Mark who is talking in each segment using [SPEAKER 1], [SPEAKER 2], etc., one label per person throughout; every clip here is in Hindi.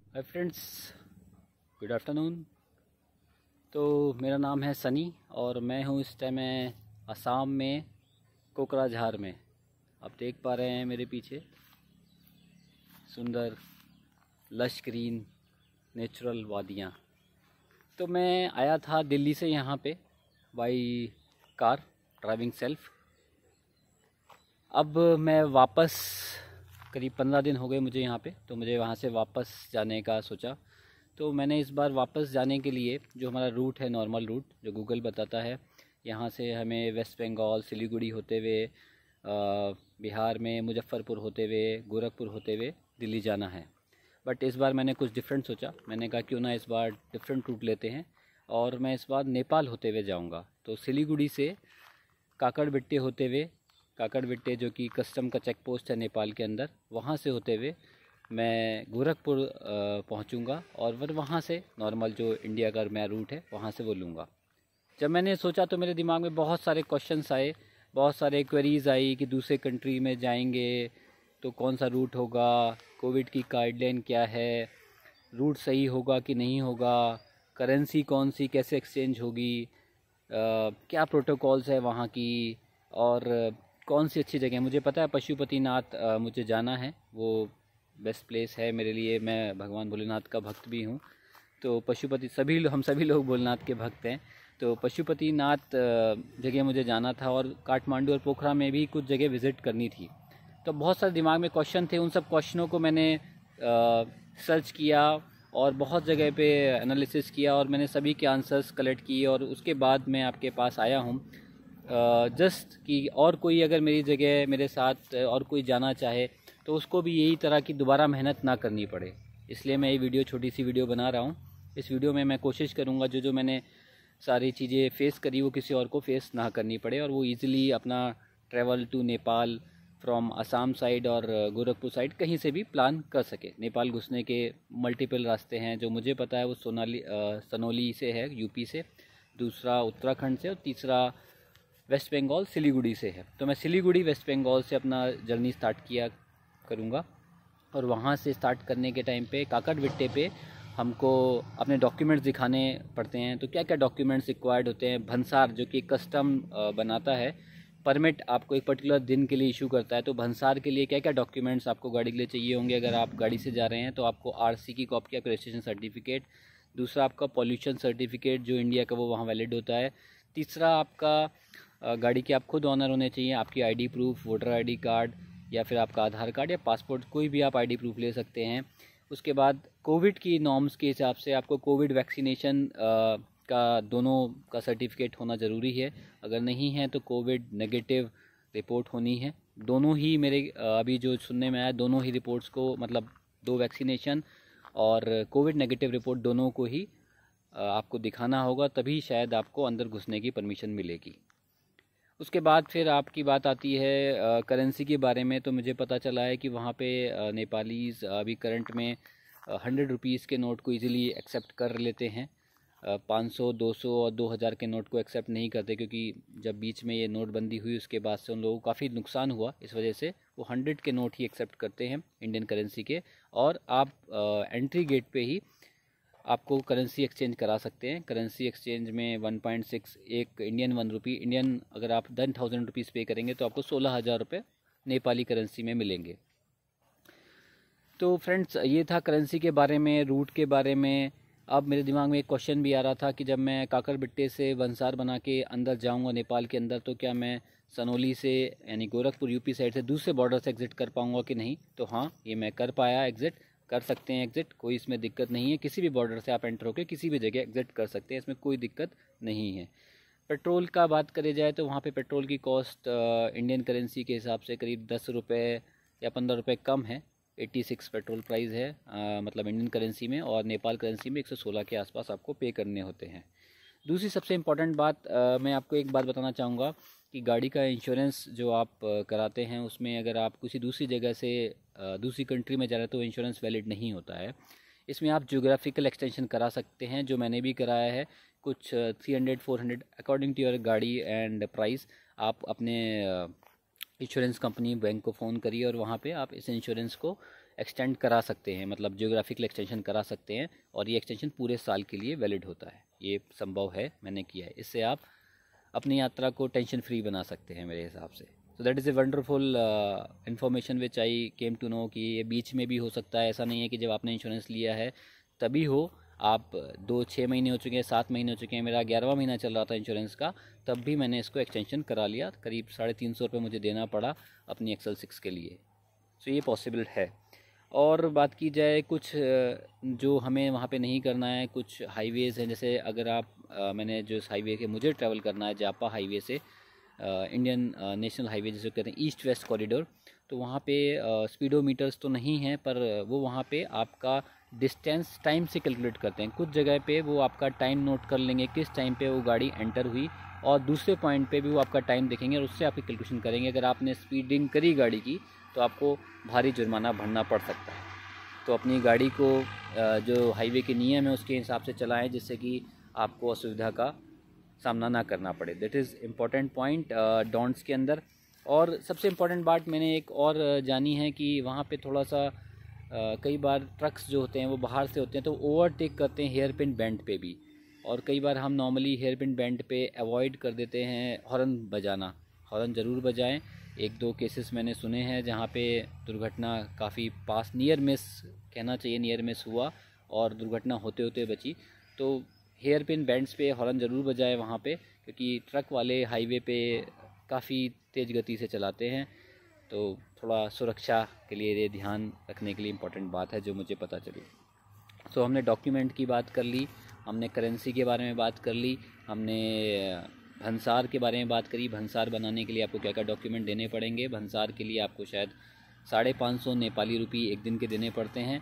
[SPEAKER 1] Hi friends, good afternoon. तो मेरा नाम है सनी और मैं हूँ इस टाइम मैं असम में कोकराझार में। आप देख पा रहे हैं मेरे पीछे सुंदर लश ग्रीन नेचुरल वादियाँ। तो मैं आया था दिल्ली से यहाँ पे बाई कार, ड्राइविंग सेल्फ। अब मैं वापस करीब 15 दिन हो गए मुझे यहाँ पे, तो मुझे वहाँ से वापस जाने का सोचा। तो मैंने इस बार वापस जाने के लिए जो हमारा रूट है, नॉर्मल रूट जो गूगल बताता है, यहाँ से हमें वेस्ट बंगाल सिलीगुड़ी होते हुए बिहार में मुजफ्फरपुर होते हुए गोरखपुर होते हुए दिल्ली जाना है। बट इस बार मैंने कुछ डिफरेंट सोचा। मैंने कहा क्यों ना इस बार डिफरेंट रूट लेते हैं, और मैं इस बार नेपाल होते हुए जाऊँगा। तो सिलीगुड़ी से काकड़बिट्टे होते हुए, काकड़बिट्टे जो कि कस्टम का चेक पोस्ट है नेपाल के अंदर, वहाँ से होते हुए मैं गोरखपुर पहुँचूँगा और फिर वहाँ से नॉर्मल जो इंडिया का मैं रूट है वहाँ से वो लूँगा। जब मैंने सोचा तो मेरे दिमाग में बहुत सारे क्वेश्चंस आए, बहुत सारे क्वेरीज़ आई कि दूसरे कंट्री में जाएंगे तो कौन सा रूट होगा, कोविड की गाइडलाइन क्या है, रूट सही होगा कि नहीं होगा, करेंसी कौन सी कैसे एक्सचेंज होगी, क्या प्रोटोकॉल्स है वहाँ की, और कौन सी अच्छी जगह है। मुझे पता है पशुपतिनाथ मुझे जाना है, वो बेस्ट प्लेस है मेरे लिए। मैं भगवान भोलेनाथ का भक्त भी हूँ। तो पशुपति हम सभी लोग भोलेनाथ के भक्त हैं। तो पशुपतिनाथ जगह मुझे जाना था, और काठमांडू और पोखरा में भी कुछ जगह विज़िट करनी थी। तो बहुत सारे दिमाग में क्वेश्चन थे, उन सब क्वेश्चनों को मैंने सर्च किया और बहुत जगह पे एनालिसिस किया, और मैंने सभी के आंसर्स कलेक्ट किए, और उसके बाद मैं आपके पास आया हूँ जस्ट कि और कोई अगर मेरी जगह मेरे साथ और कोई जाना चाहे तो उसको भी यही तरह की दोबारा मेहनत ना करनी पड़े। इसलिए मैं ये वीडियो, छोटी सी वीडियो बना रहा हूँ। इस वीडियो में मैं कोशिश करूँगा जो जो मैंने सारी चीज़ें फ़ेस करी वो किसी और को फ़ेस ना करनी पड़े, और वो ईज़िली अपना travel to Nepal from Assam side और गोरखपुर साइड कहीं से भी प्लान कर सके। नेपाल घुसने के मल्टीपल रास्ते हैं। जो मुझे पता है वो सनौली से है, यूपी से, दूसरा उत्तराखंड से, और तीसरा वेस्ट बंगाल सिलीगुड़ी से है। तो मैं सिलीगुड़ी वेस्ट बंगाल से अपना जर्नी स्टार्ट किया करूँगा, और वहाँ से स्टार्ट करने के टाइम पे काकड़बिट्टे पे हमको अपने डॉक्यूमेंट्स दिखाने पड़ते हैं। तो क्या क्या डॉक्यूमेंट्स रिक्वायर्ड होते हैं। भंसार जो कि कस्टम बनाता है, परमिट आपको एक पर्टिकुलर दिन के लिए इशू करता है। तो भंसार के लिए क्या क्या डॉक्यूमेंट्स आपको गाड़ी के लिए चाहिए होंगे। अगर आप गाड़ी से जा रहे हैं तो आपको आरसी की कॉपी, आपका रजिस्ट्रेशन सर्टिफिकेट। दूसरा आपका पॉल्यूशन सर्टिफिकेट जो इंडिया का, वो वहाँ वैलिड होता है। तीसरा आपका गाड़ी के आप खुद ऑनर होने चाहिए, आपकी ID proof, voter ID card, या फिर आपका आधार कार्ड या पासपोर्ट, कोई भी आप आईडी प्रूफ ले सकते हैं। उसके बाद कोविड की नॉर्म्स के हिसाब से आपको कोविड वैक्सीनेशन का दोनों का सर्टिफिकेट होना ज़रूरी है। अगर नहीं है तो कोविड नेगेटिव रिपोर्ट होनी है। दोनों ही मेरे अभी जो सुनने में आया, दोनों ही रिपोर्ट्स को, मतलब 2 वैक्सीनेशन और कोविड नेगेटिव रिपोर्ट, दोनों को ही आपको दिखाना होगा, तभी शायद आपको अंदर घुसने की परमिशन मिलेगी। उसके बाद फिर आपकी बात आती है करेंसी के बारे में। तो मुझे पता चला है कि वहाँ पे नेपालीज़ अभी करंट में 100 रुपीज़ के नोट को इजीली एक्सेप्ट कर लेते हैं। 500, 200 और 2000 के नोट को एक्सेप्ट नहीं करते, क्योंकि जब बीच में ये नोटबंदी हुई उसके बाद से उन लोगों को काफ़ी नुकसान हुआ। इस वजह से वो 100 के नोट ही एक्सेप्ट करते हैं इंडियन करेंसी के। और आप एंट्री गेट पे ही आपको करेंसी एक्सचेंज करा सकते हैं। करेंसी एक्सचेंज में 1.6 एक इंडियन 1 रुपी, इंडियन अगर आप 10,000 रुपीज़ पे करेंगे तो आपको 16,000 रुपये नेपाली करेंसी में मिलेंगे। तो फ्रेंड्स, ये था करेंसी के बारे में, रूट के बारे में। अब मेरे दिमाग में एक क्वेश्चन भी आ रहा था कि जब मैं काकड़बिट्टे से वंसार बना के अंदर जाऊंगा नेपाल के अंदर, तो क्या मैं सनौली से यानी गोरखपुर यूपी साइड से दूसरे बॉर्डर से एग्ज़िट कर पाऊंगा कि नहीं। तो हाँ, ये मैं कर पाया, एग्ज़िट कर सकते हैं। एग्ज़िट कोई इसमें दिक्कत नहीं है, किसी भी बॉर्डर से आप एंटर होकर किसी भी जगह एग्ज़िट कर सकते हैं, इसमें कोई दिक्कत नहीं है। पेट्रोल का बात करी जाए तो वहाँ पे पेट्रोल की कॉस्ट इंडियन करेंसी के हिसाब से करीब 10 रुपये या 15 रुपये कम है। 86 पेट्रोल प्राइस है, मतलब इंडियन करेंसी में, और नेपाल करेंसी में 116 के आसपास आपको पे करने होते हैं। दूसरी सबसे इम्पॉर्टेंट बात, मैं आपको एक बात बताना चाहूँगा कि गाड़ी का इंश्योरेंस जो आप कराते हैं, उसमें अगर आप किसी दूसरी जगह से दूसरी कंट्री में जा रहे हैं तो इंश्योरेंस वैलिड नहीं होता है। इसमें आप ज्योग्राफिकल एक्सटेंशन करा सकते हैं, जो मैंने भी कराया है। कुछ 300-400 अकॉर्डिंग टू योर गाड़ी एंड प्राइस। आप अपने इंश्योरेंस कंपनी बैंक को फ़ोन करिए और वहाँ पे आप इस इंश्योरेंस को एक्सटेंड करा सकते हैं, मतलब जियोग्राफिकल एक्सटेंशन करा सकते हैं, और ये एक्सटेंशन पूरे साल के लिए वैलिड होता है। ये संभव है, मैंने किया है। इससे आप अपनी यात्रा को टेंशन फ्री बना सकते हैं मेरे हिसाब से। So that is a wonderful information which I came to know कि ये बीच में भी हो सकता है। ऐसा नहीं है कि जब आपने इंश्योरेंस लिया है तभी हो। आप 6 महीने हो चुके हैं, 7 महीने हो चुके हैं, मेरा 11वां महीना चल रहा था इंश्योरेंस का, तब भी मैंने इसको एक्सटेंशन करा लिया। करीब 350 रुपये मुझे देना पड़ा अपनी एक्सल 6 के लिए। सो ये पॉसिबल है। और बात की जाए कुछ जो हमें वहाँ पे नहीं करना है, कुछ हाईवेज़ हैं, जैसे अगर आप मैंने जो इस हाईवे के मुझे ट्रैवल करना है जापा हाईवे से इंडियन नेशनल हाईवे जिसे कहते हैं ईस्ट वेस्ट कॉरिडोर, तो वहाँ पे स्पीडोमीटर्स तो नहीं हैं, पर वो वहाँ पे आपका डिस्टेंस टाइम से कैलकुलेट करते हैं। कुछ जगह पे वो आपका टाइम नोट कर लेंगे, किस टाइम पे वो गाड़ी एंटर हुई, और दूसरे पॉइंट पे भी वो आपका टाइम देखेंगे और उससे आपकी कैलकुलेशन करेंगे। अगर आपने स्पीडिंग करी गाड़ी की तो आपको भारी जुर्माना भरना पड़ सकता है। तो अपनी गाड़ी को जो हाईवे के नियम है उसके हिसाब से चलाएं, जिससे कि आपको असुविधा का सामना ना करना पड़े। That is important point don'ts के अंदर। और सबसे इम्पॉर्टेंट बात मैंने एक और जानी है कि वहाँ पे थोड़ा सा कई बार ट्रक्स जो होते हैं वो बाहर से होते हैं, तो ओवरटेक करते हैं हेयर पिन बेंड पे भी। और कई बार हम नॉर्मली हेयर पिन बेंड पे अवॉइड कर देते हैं हॉर्न बजाना। हॉर्न ज़रूर बजाएं। 1-2 केसेस मैंने सुने हैं जहाँ पे दुर्घटना काफ़ी पास, नियर मिस कहना चाहिए, नियर मिस हुआ और दुर्घटना होते होते बची। तो हेयर पिन बैंड्स पे हॉर्न ज़रूर बजाएं वहाँ पे, क्योंकि ट्रक वाले हाईवे पे काफ़ी तेज़ गति से चलाते हैं। तो थोड़ा सुरक्षा के लिए ये ध्यान रखने के लिए इम्पोर्टेंट बात है जो मुझे पता चली। सो हमने डॉक्यूमेंट की बात कर ली, हमने करेंसी के बारे में बात कर ली, हमने भंसार के बारे में बात करी। भंसार बनाने के लिए आपको क्या क्या डॉक्यूमेंट देने पड़ेंगे। भंसार के लिए आपको शायद 550 नेपाली रुपये एक दिन के देने पड़ते हैं।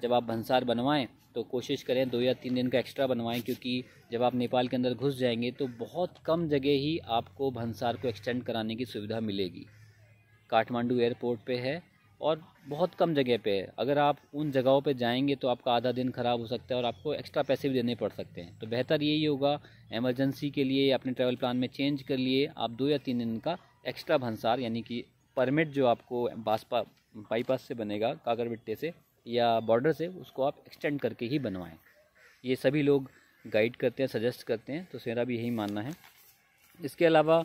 [SPEAKER 1] जब आप भंसार बनवाएं तो कोशिश करें 2 या 3 दिन का एक्स्ट्रा बनवाएं, क्योंकि जब आप नेपाल के अंदर घुस जाएंगे तो बहुत कम जगह ही आपको भंसार को एक्सटेंड कराने की सुविधा मिलेगी। काठमांडू एयरपोर्ट पे है और बहुत कम जगह पे है। अगर आप उन जगहों पे जाएंगे तो आपका आधा दिन ख़राब हो सकता है और आपको एक्स्ट्रा पैसे भी देने पड़ सकते हैं। तो बेहतर यही होगा, इमरजेंसी के लिए अपने ट्रैवल प्लान में चेंज कर लिए आप 2 या 3 दिन का एक्स्ट्रा भंसार, यानी कि परमिट जो आपको बाईपास से बनेगा काकरबिट्टे से या बॉर्डर से, उसको आप एक्सटेंड करके ही बनवाएं। ये सभी लोग गाइड करते हैं, सजेस्ट करते हैं, तो मेरा भी यही मानना है। इसके अलावा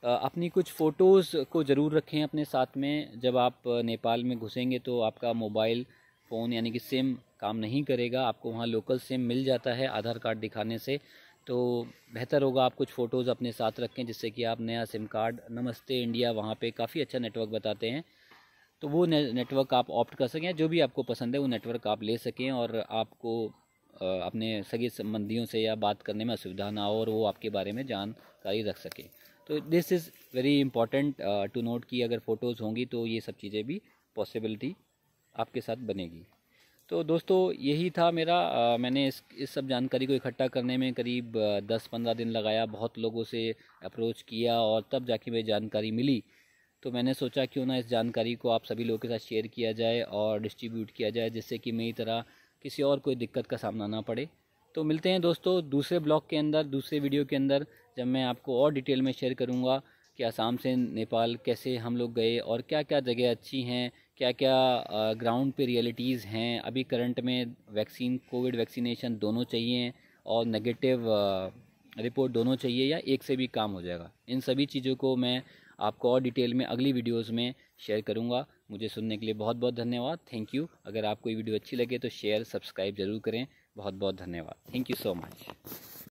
[SPEAKER 1] अपनी कुछ फ़ोटोज़ को ज़रूर रखें अपने साथ में। जब आप नेपाल में घुसेंगे तो आपका मोबाइल फ़ोन यानी कि सिम काम नहीं करेगा। आपको वहाँ लोकल सिम मिल जाता है आधार कार्ड दिखाने से। तो बेहतर होगा आप कुछ फ़ोटोज़ अपने साथ रखें, जिससे कि आप नया सिम कार्ड, नमस्ते इंडिया वहाँ पे काफ़ी अच्छा नेटवर्क बताते हैं, तो वो नेटवर्क आप ऑप्ट कर सकें। जो भी आपको पसंद है वो नेटवर्क आप ले सकें और आपको अपने सगे संबंधियों से या बात करने में असुविधा ना हो और वो आपके बारे में जानकारी रख सकें। तो this is very important to note कि अगर फ़ोटोज़ होंगी तो ये सब चीज़ें भी पॉसिबिलिटी आपके साथ बनेगी। तो दोस्तों यही था मेरा। मैंने इस सब जानकारी को इकट्ठा करने में करीब 10-15 दिन लगाया। बहुत लोगों से अप्रोच किया और तब जाके मुझे जानकारी मिली। तो मैंने सोचा क्यों ना इस जानकारी को आप सभी लोगों के साथ शेयर किया जाए और डिस्ट्रीब्यूट किया जाए, जिससे कि मेरी तरह किसी और कोई दिक्कत का सामना ना पड़े। तो मिलते हैं दोस्तों दूसरे ब्लॉग के अंदर, दूसरे वीडियो के अंदर, जब मैं आपको और डिटेल में शेयर करूंगा कि आसाम से नेपाल कैसे हम लोग गए और क्या क्या जगह अच्छी हैं, क्या क्या ग्राउंड पे रियलिटीज़ हैं। अभी करंट में वैक्सीन, कोविड वैक्सीनेशन दोनों चाहिए और नेगेटिव रिपोर्ट दोनों चाहिए या एक से भी काम हो जाएगा। इन सभी चीज़ों को मैं आपको और डिटेल में अगली वीडियोस में शेयर करूंगा। मुझे सुनने के लिए बहुत बहुत धन्यवाद। Thank you. अगर आपको ये वीडियो अच्छी लगे तो शेयर, सब्सक्राइब ज़रूर करें। बहुत बहुत धन्यवाद। Thank you so much.